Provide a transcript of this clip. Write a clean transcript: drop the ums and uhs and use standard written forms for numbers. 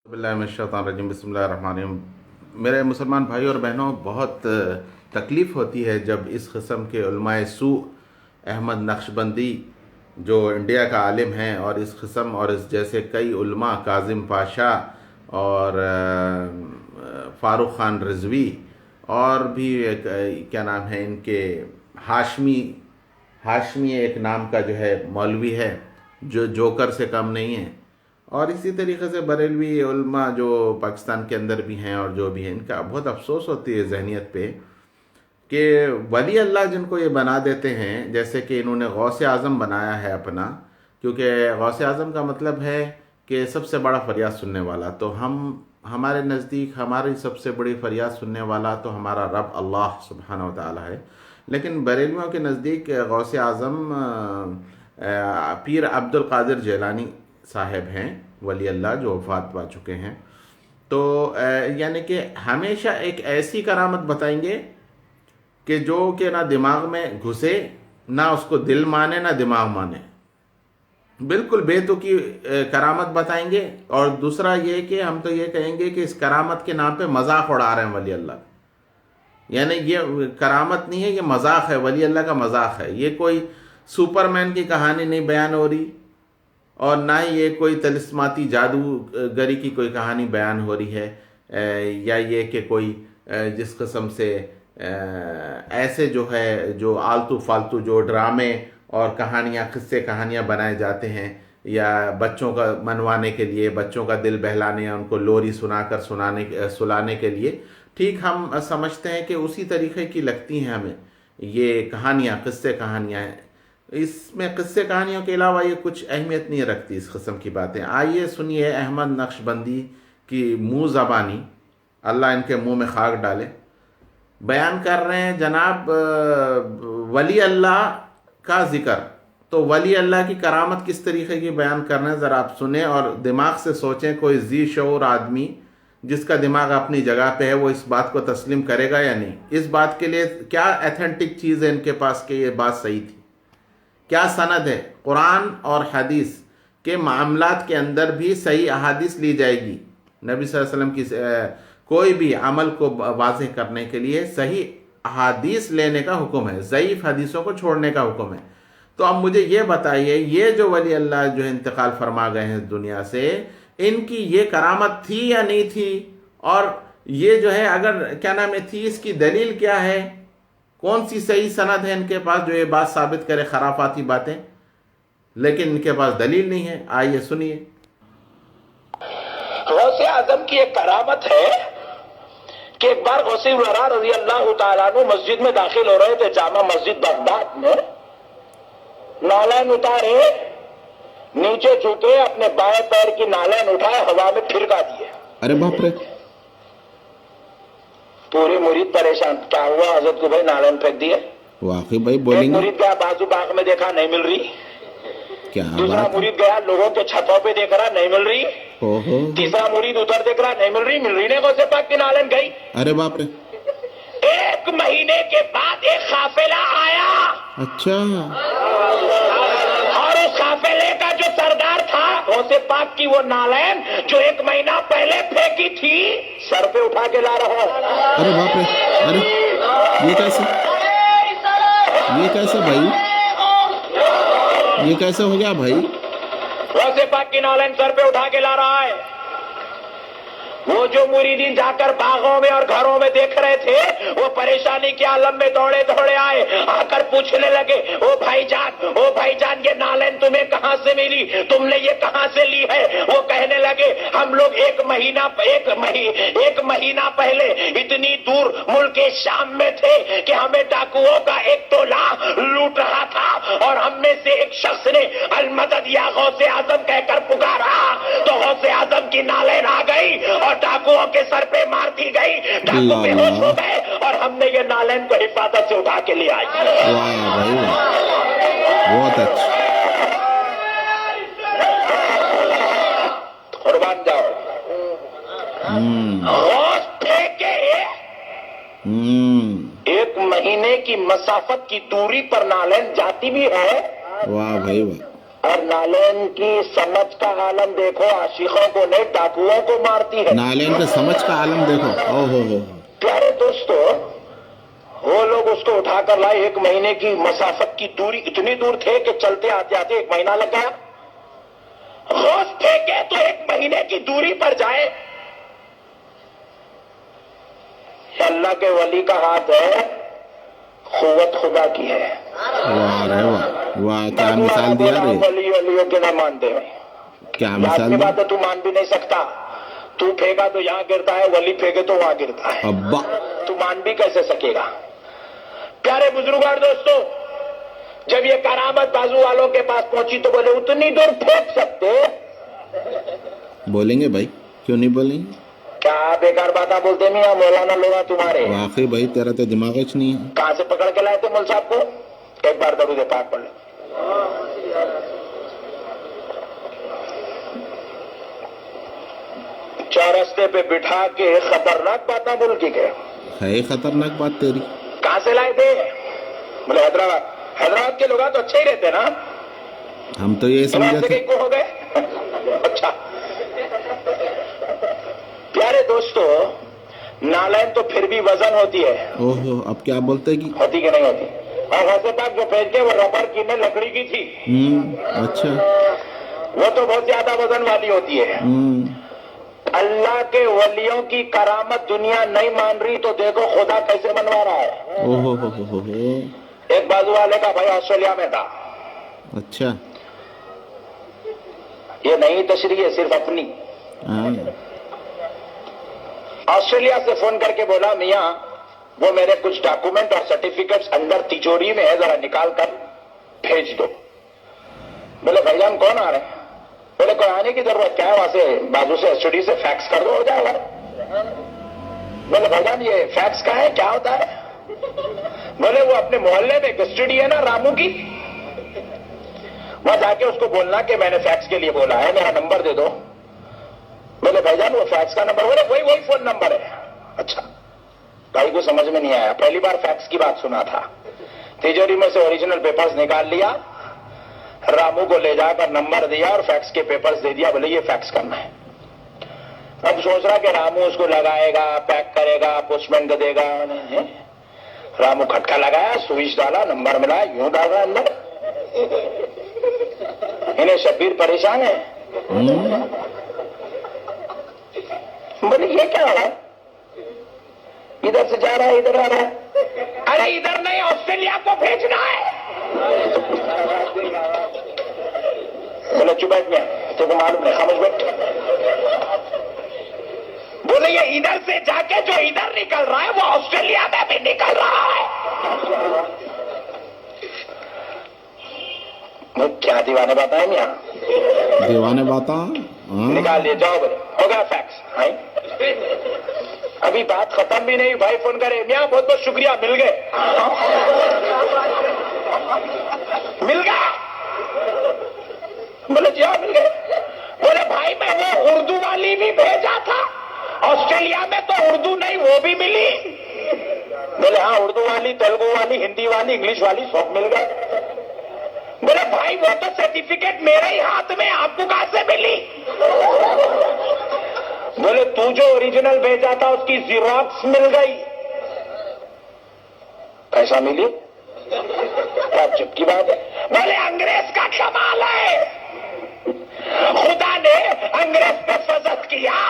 बिस्मिल्लाह मिनश शैतानिर रजीम बिस्मिल्लाहिर रहमानिर रहीम। मेरे मुसलमान भाई और बहनों, बहुत तकलीफ़ होती है जब इस किस्म के उलमाए सू अहमद नक्शबंदी जो इंडिया का आलिम हैं और इस किस्म और इस जैसे कई उलमा काजिम पाशा और फ़ारूक ख़ान रिज़वी और भी क्या नाम है इनके हाशमी एक नाम का जो है मौलवी है जो जोकर से कम नहीं है, और इसी तरीके से बरेलवी उलमा जो पाकिस्तान के अंदर भी हैं और जो भी हैं, इनका बहुत अफसोस होती है जहनीत पे कि वली अल्लाह जिनको ये बना देते हैं, जैसे कि इन्होंने गौसे आज़म बनाया है अपना, क्योंकि गौसे आज़म का मतलब है कि सबसे बड़ा फरियाद सुनने वाला। तो हमारे नज़दीक हमारी सबसे बड़ी फरियाद सुनने वाला तो हमारा रब अल्लाह सुब्हानहू व तआला है, लेकिन बरेलवियों के नज़दीक गौसे आज़म पीर अब्दुल कादिर जैलानी साहब हैं, वली अल्लाह जो वफ़ात पा चुके हैं। तो यानी कि हमेशा एक ऐसी करामत बताएंगे कि जो कि ना दिमाग में घुसे, ना उसको दिल माने ना दिमाग माने, बिल्कुल बेतुकी करामत बताएंगे। और दूसरा ये कि हम तो ये कहेंगे कि इस करामत के नाम पे मजाक उड़ा रहे हैं वली अल्लाह, यानी ये करामत नहीं है, ये मजाक है, वली अल्लाह का मजाक है। ये कोई सुपरमैन की कहानी नहीं बयान हो रही और ना ही ये कोई तलिस्माती जादूगरी की कोई कहानी बयान हो रही है, या ये कि कोई जिस किस्म से ऐसे जो है जो आलतू फालतू जो ड्रामे और कहानियाँ किस्से कहानियाँ बनाए जाते हैं या बच्चों का मनवाने के लिए, बच्चों का दिल बहलाने या उनको लोरी सुनाकर सुलाने के लिए, ठीक हम समझते हैं कि उसी तरीके की लगती हैं हमें ये कहानियाँ, किस्से कहानियाँ हैं। इसमें किस्से कहानियों के अलावा ये कुछ अहमियत नहीं रखती इस किस्म की बातें। आइए सुनिए अहमद नक्शबंदी की मुँह ज़बानी, अल्लाह इनके मुंह में खाक डाले, बयान कर रहे हैं जनाब वली अल्लाह का ज़िक्र। तो वली अल्लाह की करामत किस तरीके की बयान कर रहे हैं ज़रा आप सुने और दिमाग से सोचें। कोई जी शऊर आदमी जिसका दिमाग अपनी जगह पे है वो इस बात को तस्लीम करेगा या नहीं? इस बात के लिए क्या एथेंटिक चीज़ है इनके पास कि ये बात सही थी? क्या सनद है? कुरान और हदीस के मामलात के अंदर भी सही अहादीस ली जाएगी। नबी सल्लल्लाहु अलैहि वसल्लम की कोई भी अमल को वाज़ेह करने के लिए सही अहादीस लेने का हुक्म है, ज़ईफ़ हदीसों को छोड़ने का हुक्म है। तो अब मुझे ये बताइए, ये जो वली अल्लाह जो है इंतकाल फरमा गए हैं दुनिया से, इनकी ये करामत थी या नहीं थी? और ये जो है अगर क्या नाम है थी, इसकी दलील क्या है? कौन सी सही सनद है इनके पास जो ये बात साबित करे खराफाती बातें? लेकिन इनके पास दलील नहीं है। आइए सुनिए। गौसे आजम की एक करामत है कि एक बार गौसे वरा रज़ी अल्लाह तआला अन्हु मस्जिद में दाखिल हो रहे थे, जामा मस्जिद बगदाद में। नालैन उतारे, नीचे झुके, अपने बाएं पैर की नालैन उठाए, हवा में फिरका दिए। अरे बाप रे! पूरे मुरीद परेशान, क्या हुआ हजरत को? भाई नालैन फेंक दिए। वाकई भाई एक बोलेंगे मुरीद गया बाजू बाग में, देखा नहीं मिल रही। क्या दूसरा बात है? मुरीद गया लोगों के छतों पे, देख रहा नहीं मिल रही। ओहो, तीसरा मुरीद उधर देख रहा नहीं मिल रही। मिल रही नहीं, गौसे पाक की नालैन गई। अरे बाप रे! एक महीने के बाद एक काफिला आया अच्छा, और उस काफिले का जो सरदार था, गौसे पाक की वो नालैन जो एक महीना पहले फेंकी थी, सर पे उठा के ला रहा है। अरे बाप रे! अरे ये कैसे भाई, ये कैसे हो गया भाई? गौसे पाक की नालैन सर पे उठा के ला रहा है। वो जो मुरीदीन जाकर बागों में और घरों में देख रहे थे, वो परेशानी के आलम में दौड़े दौड़े आए, आकर पूछने लगे, ओ भाईजान ये नालैन तुम्हें कहां से मिली? तुमने ये कहां से ली है? वो कहने लगे, हम लोग एक महीना पहले इतनी दूर मुल्क शाम में थे कि हमें डाकुओं का एक टोला लूट रहा था और हम में से एक शख्स ने अल मदद या गौसे आजम कहकर पुकारा, तो गौसे आजम की नालैन आ गई और डाकुओं के सर पे मार दी गई। डाकू बेहोश हो गए और हमने ये नालैन को हिफाजत से उठा के ले आए। वाह भाई वाह, बहुत अच्छा। कुर्बान जाओ। गौस फेंके, एक महीने की मसाफत की दूरी पर नालैन जाती भी है। वाह भाई वाह। اور نالین کی سمجھ کا عالم دیکھو، عاشقوں کو نہیں ڈاکوؤں کو مارتی ہے. نالین کے سمجھ کا عالم دیکھو. او ہو. پیارے دوستو، وہ لوگ اس کو اٹھا کر لائے. 1 مہینے کی مسافت کی دوری، اتنی دور تھے کہ چلتے آتے آتے 1 مہینہ لگ گیا. غوث پھینکے تو 1 مہینے کی دوری پر جائے. اللہ کے ولی کا ہاتھ ہے، قوت خدا کی ہے. واہ رے واہ واہ، کیا مثال دیا رے. ولیوں کے نہ مانتے ہیں. کیا مثال دیا. بات ہے، تو مان بھی نہیں سکتا. تو پھینکا تو یہاں گرتا ہے، ولی پھینکے تو وہاں گرتا ہے. ابا تو مان بھی کیسے سکے گا. پیارے بزرگار دوستو، جب یہ کرامت بازو والوں کے پاس پہنچی تو بولے اتنی دور پھینک سکتے. بولیں گے بھائی، کیوں نہیں بولیں گے. کیا بیکار باتیں بولتے میاں مولانا لوگ تمہارے. واقعی بھائی، تیرا تو دماغ ہی نہیں ہے. کہاں سے پکڑ کے لائے تھے مول صاحب کو؟ ایک بار درود پاک پڑھ لیں. چورستے پہ بٹھا کے خطرناک باتیں بول کے گئے. ہے خطرناک بات تیری. کہاں سے لائے تھے؟ بولے حیدرآباد کے لوگ تو اچھے ہی رہتے نا. ہم تو یہ سمجھا تھے. کو ہو گئے. اچھا پیارے دوستو، نالین تو پھر بھی وزن ہوتی ہے. او ہو، اب کیا بولتے کہ ہوتی کہ نہیں ہوتی. اور ویسے تک جو پھینکے وہ ربر کی نے لکڑی کی تھی. اچھا. وہ تو بہت زیادہ وزن والی ہوتی ہے. اللہ کے ولیوں کی کرامت دنیا نہیں مان رہی تو دیکھو خدا کیسے منوا رہا ہے. او ہو. ایک بازو والے کا بھائی آسٹریلیا میں تھا. اچھا. یہ نئی تشریح ہے، صرف اپنی. آسٹریلیا سے فون کر کے بولا میاں وہ میرے کچھ ڈاکومنٹ اور سرٹیفکیٹس اندر تجوری میں ہے، ذرا نکال کر بھیج دو. بولے بھائی جان کون آ رہے ہیں؟ بولے کوئی آنے کی ضرورت کیا ہے، وہاں سے بازو سے اسٹڈی سے فیکس کر دو، ہو جائے گا. بولے بھائی جان یہ فیکس کا ہے، کیا ہوتا ہے؟ بولے وہ اپنے محلے میں ایک اسٹڈی ہے نا رامو کی، وہاں جا کے اس کو بولنا کہ میں نے فیکس کے لیے بولا ہے، میرا نمبر دے دو. بولے بھائی جان وہ فیکس کا نمبر؟ بولے وہی فون نمبر ہے. اچھا. بھائی کو سمجھ میں نہیں آیا، پہلی بار فیکس کی بات سنا تھا. تجوری میں سے اوریجنل پیپرز نکال لیا، رامو کو لے جا کر نمبر دیا اور فیکس کے پیپرز دے دیا. بولے یہ فیکس کرنا ہے. اب سوچ رہا کہ رامو اس کو لگائے گا، پیک کرے گا، پوسٹ مین کو دے گا. رامو کھٹکا لگایا، سوئچ ڈالا، نمبر ملا، یوں ڈالا اندر. انہیں شبیر پریشان ہے. بولے یہ کیا ہے؟ ادھر سے جا رہا ہے، ادھر آ رہا ہے. ارے ادھر نہیں، آسٹریلیا کو بھیجنا ہے. بولے چپ بیٹھ گیا، تجھے معلوم نہیں، خاموش بیٹھ. بولے یہ ادھر سے جا کے جو ادھر نکل رہا ہے وہ آسٹریلیا میں بھی نکل رہا ہے. کیا دیوانے باتیں ہیں یہاں، دیوانے باتاں. نکال دیے، جاؤ بولے ہو گیا فیکس. ابھی بات ختم بھی نہیں، بھائی فون کرے میاں بہت بہت شکریہ، مل گئے. مل گیا؟ بولے جی ہاں مل گئے. بولے بھائی میں وہ اردو والی بھی بھیجا تھا آسٹریلیا میں، تو اردو نہیں وہ بھی ملی. بولے ہاں اردو والی، تیلگو والی، ہندی والی، انگلش والی سب مل گئے. بولے بھائی وہ تو سرٹیفکیٹ میرے ہی ہاتھ میں، آپ کو کہاں سے ملی؟ بولے تو جو اوریجنل بھیجا تھا اس کی زیروکس مل گئی. کیسا ملی؟ کیا چپ کی بات ہے. بولے انگریز کا کمال ہے، خدا نے انگریز پہ فضل کیا